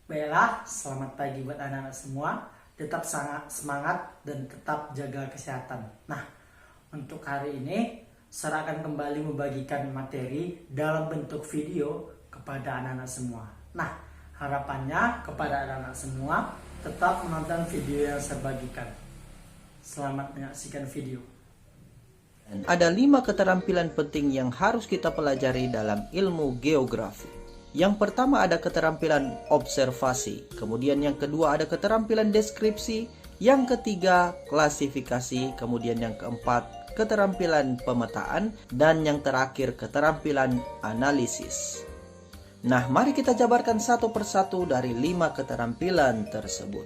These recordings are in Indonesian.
Baiklah, selamat pagi buat anak-anak semua. Tetap sangat semangat dan tetap jaga kesehatan. Nah, untuk hari ini saya akan kembali membagikan materi dalam bentuk video kepada anak-anak semua. Nah, harapannya kepada anak-anak semua tetap menonton video yang saya bagikan. Selamat menyaksikan video. Ada 5 keterampilan penting yang harus kita pelajari dalam ilmu geografi. Yang pertama ada keterampilan observasi, kemudian yang kedua ada keterampilan deskripsi, yang ketiga klasifikasi, kemudian yang keempat keterampilan pemetaan, dan yang terakhir keterampilan analisis. Nah, mari kita jabarkan satu persatu dari 5 keterampilan tersebut.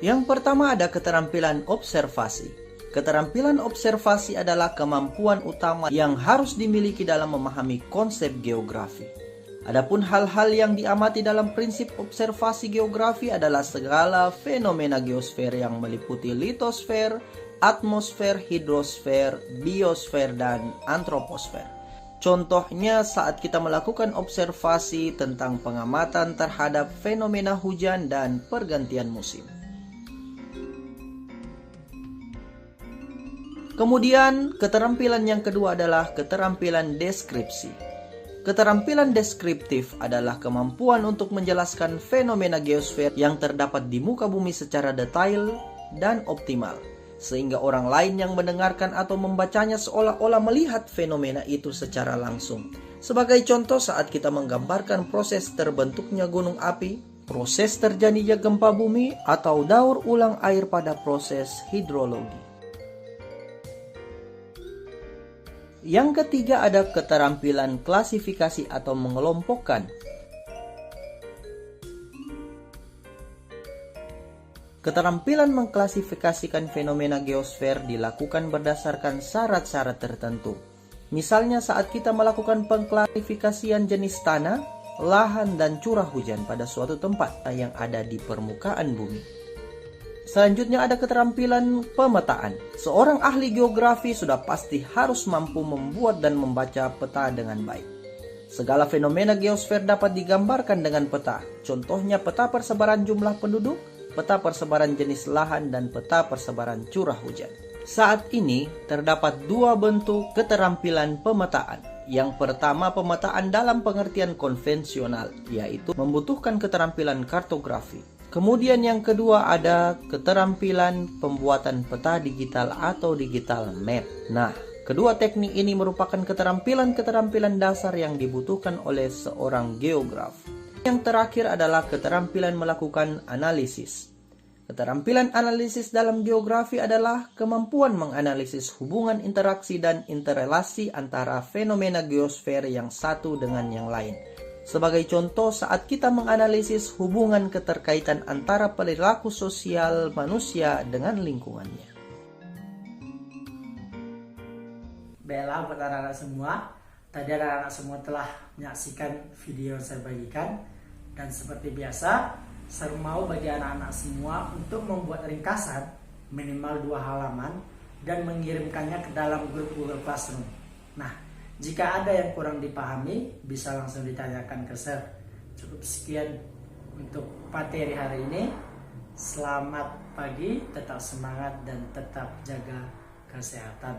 Yang pertama ada keterampilan observasi. Keterampilan observasi adalah kemampuan utama yang harus dimiliki dalam memahami konsep geografi. Adapun hal-hal yang diamati dalam prinsip observasi geografi adalah segala fenomena geosfer yang meliputi litosfer, atmosfer, hidrosfer, biosfer, dan antroposfer. Contohnya saat kita melakukan observasi tentang pengamatan terhadap fenomena hujan dan pergantian musim. Kemudian keterampilan yang kedua adalah keterampilan deskripsi. Keterampilan deskriptif adalah kemampuan untuk menjelaskan fenomena geosfer yang terdapat di muka bumi secara detail dan optimal, sehingga orang lain yang mendengarkan atau membacanya seolah-olah melihat fenomena itu secara langsung. Sebagai contoh, saat kita menggambarkan proses terbentuknya gunung api, proses terjadinya gempa bumi, atau daur ulang air pada proses hidrologi. Yang ketiga ada keterampilan klasifikasi atau mengelompokkan. Keterampilan mengklasifikasikan fenomena geosfer dilakukan berdasarkan syarat-syarat tertentu. Misalnya saat kita melakukan pengklasifikasian jenis tanah, lahan, dan curah hujan pada suatu tempat yang ada di permukaan bumi. Selanjutnya ada keterampilan pemetaan. Seorang ahli geografi sudah pasti harus mampu membuat dan membaca peta dengan baik. Segala fenomena geosfer dapat digambarkan dengan peta. Contohnya peta persebaran jumlah penduduk, peta persebaran jenis lahan, dan peta persebaran curah hujan. Saat ini terdapat 2 bentuk keterampilan pemetaan. Yang pertama pemetaan dalam pengertian konvensional, yaitu membutuhkan keterampilan kartografi. Kemudian yang kedua ada keterampilan pembuatan peta digital atau digital map. Nah, kedua teknik ini merupakan keterampilan-keterampilan dasar yang dibutuhkan oleh seorang geograf. Yang terakhir adalah keterampilan melakukan analisis. Keterampilan analisis dalam geografi adalah kemampuan menganalisis hubungan interaksi dan interrelasi antara fenomena geosfer yang satu dengan yang lain. Sebagai contoh, saat kita menganalisis hubungan keterkaitan antara perilaku sosial manusia dengan lingkungannya. Baiklah buat anak-anak semua, tadi anak-anak semua telah menyaksikan video yang saya bagikan. Dan seperti biasa, saya mau bagi anak-anak semua untuk membuat ringkasan minimal 2 halaman dan mengirimkannya ke dalam grup Google Classroom. Nah, jika ada yang kurang dipahami, bisa langsung ditanyakan ke saya. Cukup sekian untuk materi hari ini. Selamat pagi, tetap semangat dan tetap jaga kesehatan.